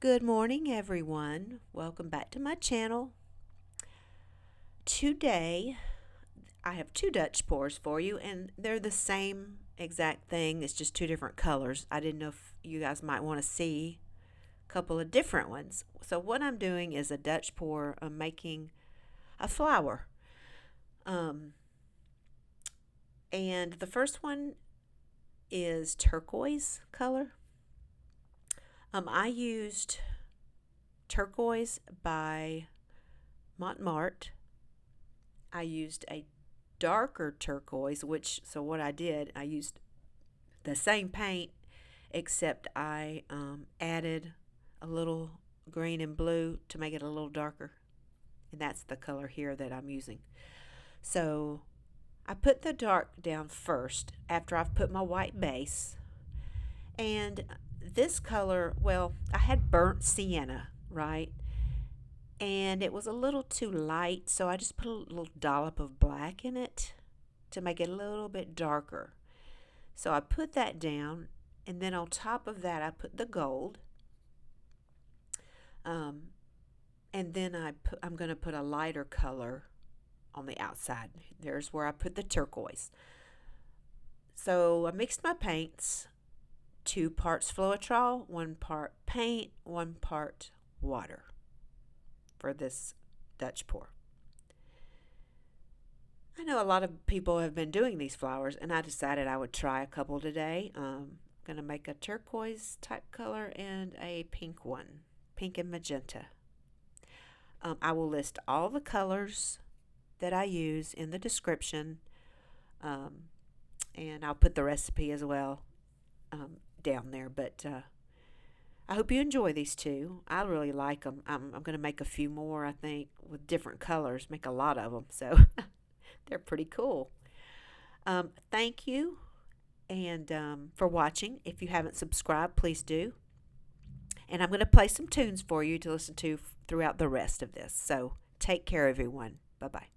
Good morning, everyone. Welcome back to my channel. Today, I have two Dutch pours for you, and they're the same exact thing. It's just two different colors. I didn't know if you guys might want to see a couple of different ones. So what I'm doing is a Dutch pour. I'm making a flower. And the first one is turquoise color. I used Turquoise by Mont. I used a darker turquoise, so what I did, I used the same paint, except I added a little green and blue to make it a little darker. And that's the color here that I'm using. So I put the dark down first after I've put my white base. And this color, well, I had burnt sienna, right? And it was a little too light, so I just put a little dollop of black in it to make it a little bit darker. So I put that down, and then on top of that I put the gold. And then I'm going to put a lighter color on the outside. There's where I put the turquoise. So I mixed my paints. 2 parts floetrol, 1 part paint, 1 part water for this Dutch pour. I know a lot of people have been doing these flowers, and I decided I would try a couple today. I'm going to make a turquoise type color and a pink one, pink and magenta. I will list all the colors that I use in the description, and I'll put the recipe as well down there. But I hope you enjoy these two. I really like them. I'm going to make a few more, I think, with different colors, make a lot of them. So they're pretty cool. Thank you and for watching. If you haven't subscribed, please do. And I'm going to play some tunes for you to listen to throughout the rest of this. So take care, everyone. Bye-bye.